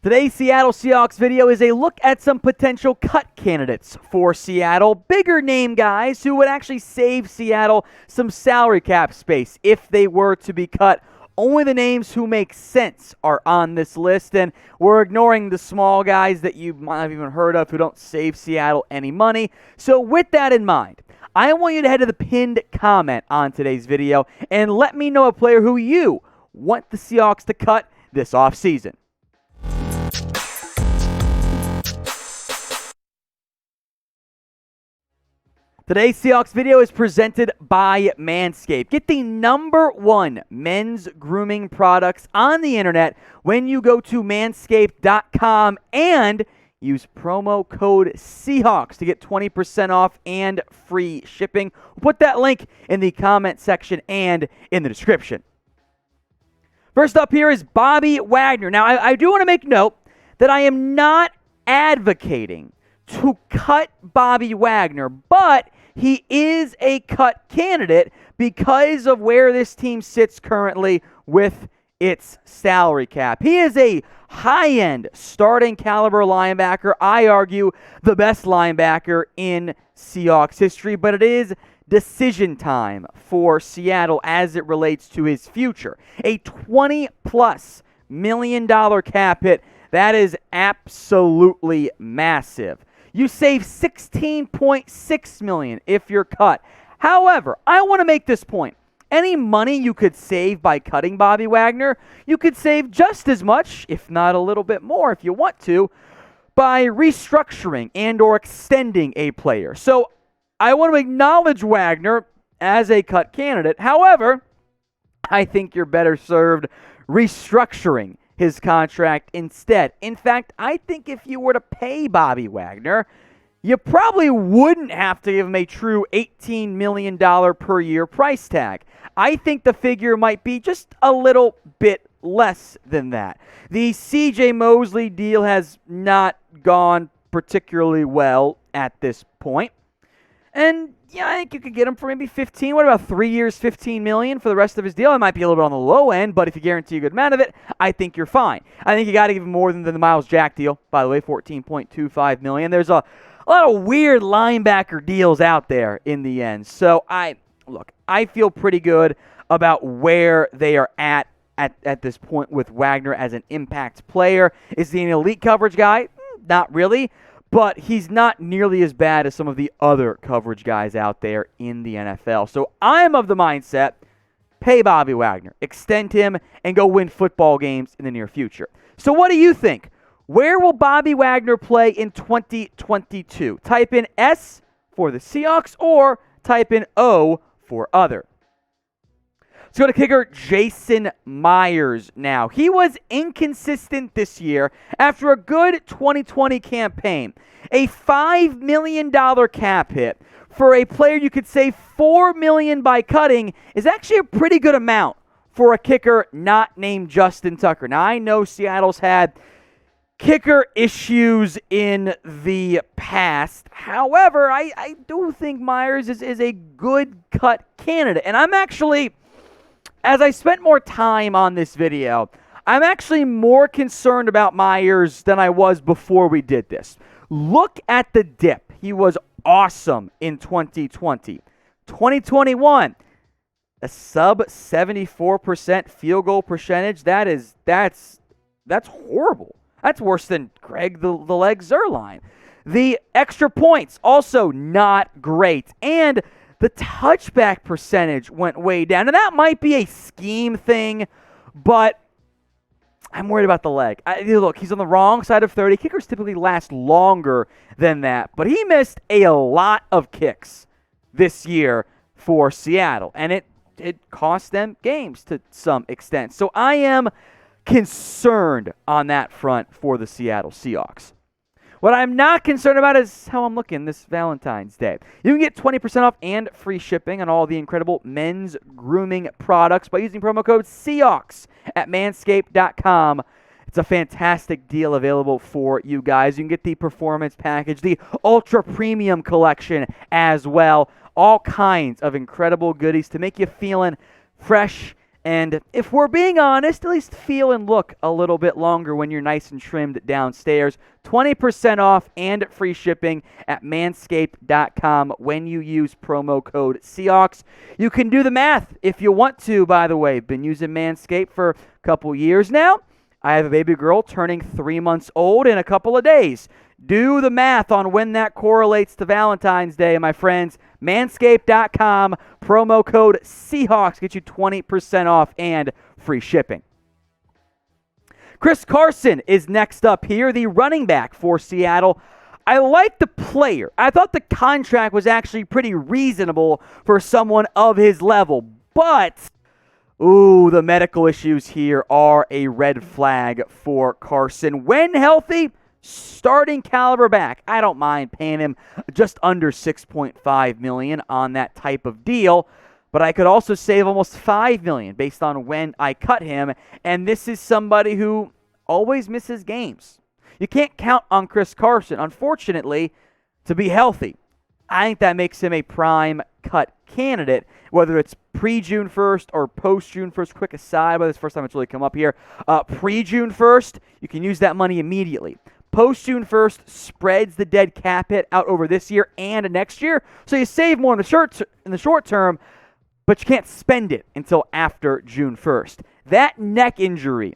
Today's Seattle Seahawks video is a look at some potential cut candidates for Seattle. Bigger name guys who would actually save Seattle some salary cap space if they were to be cut. Only the names who make sense are on this list, and we're ignoring the small guys that you might have even heard of who don't save Seattle any money. So with that in mind, I want you to head to the pinned comment on today's video and let me know a player who you want the Seahawks to cut this offseason. Today's Seahawks video is presented by Manscaped. Get the #1 men's grooming products on the internet when you go to manscaped.com and use promo code Seahawks to get 20% off and free shipping. We'll put that link in the comment section and in the description. First up here is Bobby Wagner. Now, I do want to make note that I am not advocating to cut Bobby Wagner, but he is a cut candidate because of where this team sits currently with its salary cap. He is a high-end starting caliber linebacker. I argue the best linebacker in Seahawks history, but it is decision time for Seattle as it relates to his future. A $20+ million cap hit, that is absolutely massive. You save $16.6 million if you're cut. However, I want to make this point. Any money you could save by cutting Bobby Wagner, you could save just as much, if not a little bit more if you want to, by restructuring and or extending a player. So I want to acknowledge Wagner as a cut candidate. However, I think you're better served restructuring his contract instead. In fact, I think if you were to pay Bobby Wagner, you probably wouldn't have to give him a true $18 million per year price tag. I think the figure might be just a little bit less than that. The CJ Mosley deal has not gone particularly well at this point. And yeah, I think you could get him for maybe 15. What about 3 years, $15 million for the rest of his deal? It might be a little bit on the low end, but if you guarantee a good amount of it, I think you're fine. I think you got to give him more than the Miles Jack deal, by the way, $14.25 million. There's a lot of weird linebacker deals out there in the end. So I feel pretty good about where they are at this point with Wagner as an impact player. Is he an elite coverage guy? Not really. But he's not nearly as bad as some of the other coverage guys out there in the NFL. So I'm of the mindset, pay Bobby Wagner, extend him, and go win football games in the near future. So what do you think? Where will Bobby Wagner play in 2022? Type in S for the Seahawks or type in O for other. Let's go to kicker Jason Myers now. He was inconsistent this year after a good 2020 campaign. A $5 million cap hit for a player you could save $4 million by cutting is actually a pretty good amount for a kicker not named Justin Tucker. Now, I know Seattle's had kicker issues in the past. However, I do think Myers is a good cut candidate. And I'm actually, as I spent more time on this video, I'm actually more concerned about Myers than I was before we did this. Look at the dip. He was awesome in 2020. 2021, a sub 74% field goal percentage. That's horrible. That's worse than Greg the Leg Zuerlein. The extra points, also not great. And the touchback percentage went way down. And that might be a scheme thing, but I'm worried about the leg. Look, he's on the wrong side of 30. Kickers typically last longer than that, but he missed a lot of kicks this year for Seattle, and it cost them games to some extent. So I am concerned on that front for the Seattle Seahawks. What I'm not concerned about is how I'm looking this Valentine's Day. You can get 20% off and free shipping on all the incredible men's grooming products by using promo code Seahawks at manscaped.com. It's a fantastic deal available for you guys. You can get the performance package, the ultra premium collection as well. All kinds of incredible goodies to make you feeling fresh And if we're being honest, at least feel and look a little bit longer when you're nice and trimmed downstairs. 20% off and free shipping at manscaped.com when you use promo code Seahawks. You can do the math if you want to, by the way. Been using Manscaped for a couple years now. I have a baby girl turning 3 months old in a couple of days. Do the math on when that correlates to Valentine's Day, my friends. Manscaped.com, promo code Seahawks, get you 20% off and free shipping. Chris Carson is next up here, the running back for Seattle. I like the player. I thought the contract was actually pretty reasonable for someone of his level, but the medical issues here are a red flag for Carson. When healthy, starting caliber back. I don't mind paying him just under $6.5 million on that type of deal, but I could also save almost $5 million based on when I cut him, and this is somebody who always misses games. You can't count on Chris Carson, unfortunately, to be healthy. I think that makes him a prime cut candidate, whether it's pre-June 1st or post-June 1st. Quick aside, but this is the first time it's really come up here. Pre-June 1st, you can use that money immediately. Post-June 1st spreads the dead cap hit out over this year and next year, so you save more in the short term, but you can't spend it until after June 1st. That neck injury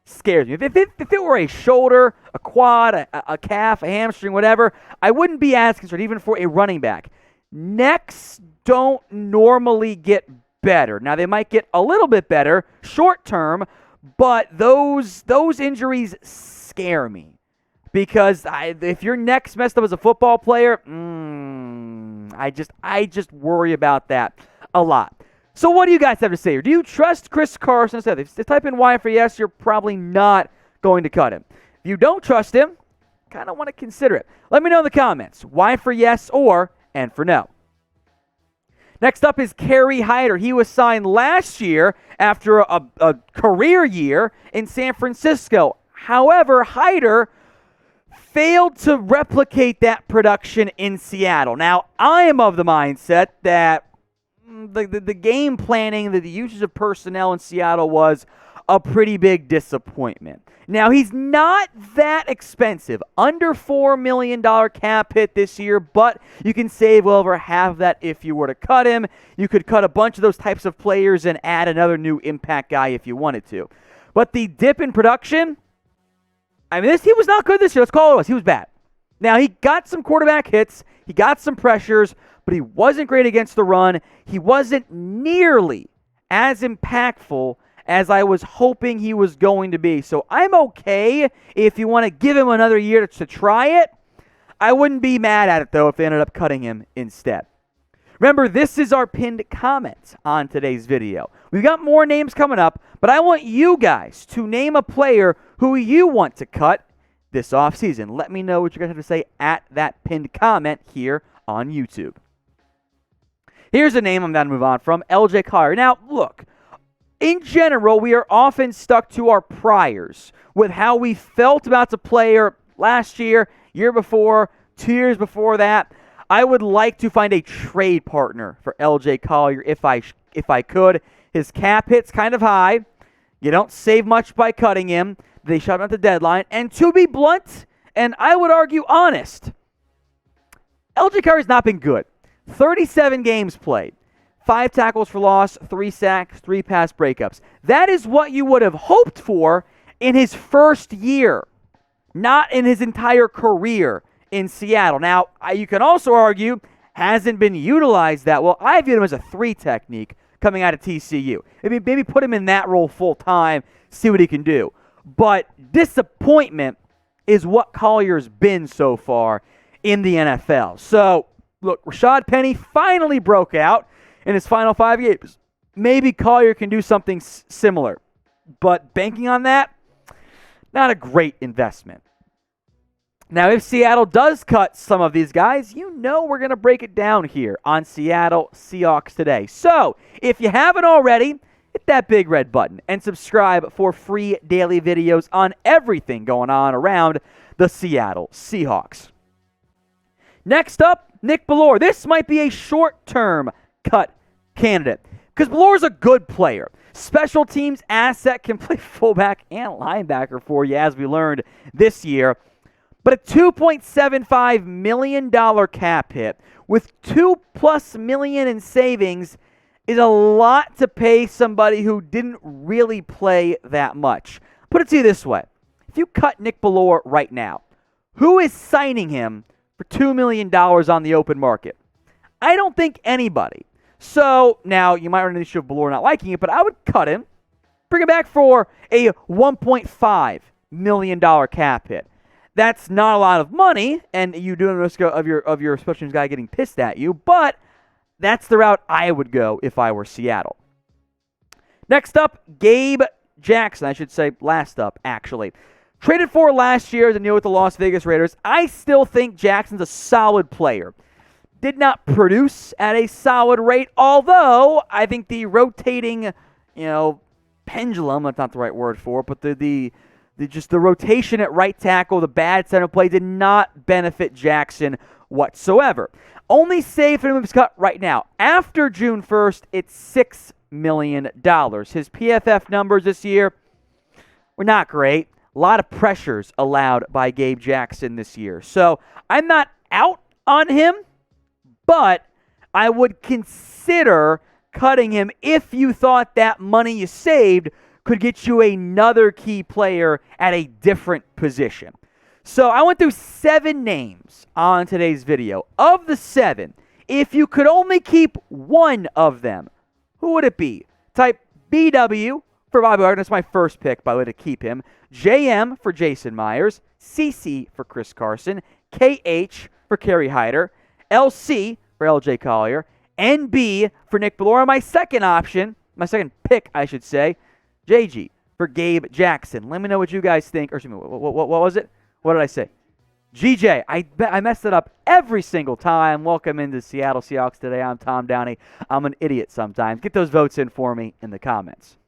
scares me. If it were a shoulder, a quad, a calf, a hamstring, whatever, I wouldn't be as concerned, even for a running back. Necks don't normally get better. Now, they might get a little bit better short term, but those injuries scare me. Because if your neck's messed up as a football player, I just worry about that a lot. So what do you guys have to say here? Do you trust Chris Carson? If you type in Y for yes, you're probably not going to cut him. If you don't trust him, kind of want to consider it. Let me know in the comments. Y for yes or N for no. Next up is Kerry Hyder. He was signed last year after a career year in San Francisco. However, Hyder failed to replicate that production in Seattle. Now, I am of the mindset that the game planning, the usage of personnel in Seattle was a pretty big disappointment. Now, he's not that expensive, under $4 million cap hit this year, but you can save well over half of that if you were to cut him. You could cut a bunch of those types of players and add another new impact guy if you wanted to. But the dip in production, he was not good this year. Let's call it was. He was bad. Now, he got some quarterback hits. He got some pressures, but he wasn't great against the run. He wasn't nearly as impactful as I was hoping he was going to be. So I'm okay if you want to give him another year to try it. I wouldn't be mad at it, though, if they ended up cutting him instead. Remember, this is our pinned comment on today's video. We've got more names coming up, but I want you guys to name a player who you want to cut this offseason. Let me know what you guys have to say at that pinned comment here on YouTube. Here's a name I'm going to move on from, LJ Collier. Now, look, in general, we are often stuck to our priors with how we felt about the player last year, year before, 2 years before that. I would like to find a trade partner for LJ Collier if I could. His cap hit's kind of high. You don't save much by cutting him. They shot him at the deadline. And to be blunt, and I would argue honest, LJ Collier's not been good. 37 games played. 5 tackles for loss, 3 sacks, 3 pass breakups. That is what you would have hoped for in his first year, not in his entire career in Seattle. Now, you can also argue hasn't been utilized that well. I viewed him as a 3 technique coming out of TCU. Maybe put him in that role full time, see what he can do. But disappointment is what Collier's been so far in the NFL. So, look, Rashad Penny finally broke out in his final 5 games. Maybe Collier can do something similar. But banking on that, not a great investment. Now, if Seattle does cut some of these guys, you know we're going to break it down here on Seattle Seahawks Today. So, if you haven't already, hit that big red button and subscribe for free daily videos on everything going on around the Seattle Seahawks. Next up, Nick Bellore. This might be a short-term cut candidate. Because Bellore's a good player. Special teams asset, can play fullback and linebacker for you, as we learned this year. But a $2.75 million cap hit with $2+ million in savings is a lot to pay somebody who didn't really play that much. Put it to you this way. If you cut Nick Bellore right now, who is signing him for $2 million on the open market? I don't think anybody. So now you might run into the issue of Bellore not liking it, but I would cut him, bring him back for a $1.5 million cap hit. That's not a lot of money, and you do have a risk of your special teams guy getting pissed at you, but that's the route I would go if I were Seattle. Next up, Gabe Jackson. I should say last up, actually. Traded for last year to deal with the Las Vegas Raiders. I still think Jackson's a solid player. Did not produce at a solid rate, although I think the rotating, pendulum, that's not the right word for it, but the rotation at right tackle, the bad center play did not benefit Jackson whatsoever. Only save for him is cut right now. After June 1st, it's $6 million. His PFF numbers this year were not great. A lot of pressures allowed by Gabe Jackson this year. So I'm not out on him, but I would consider cutting him if you thought that money you saved could get you another key player at a different position. So I went through 7 names on today's video. Of the 7, if you could only keep one of them, who would it be? Type BW for Bobby Wagner. That's my first pick, by the way, to keep him. JM for Jason Myers. CC for Chris Carson. KH for Kerry Hyder. LC for LJ Collier. NB for Nick Bellore. My second option, my second pick, I should say, JG for Gabe Jackson. Let me know what you guys think. Or excuse me, what was it? What did I say? GJ. I messed it up every single time. Welcome into Seattle Seahawks Today. I'm Tom Downey. I'm an idiot sometimes. Get those votes in for me in the comments.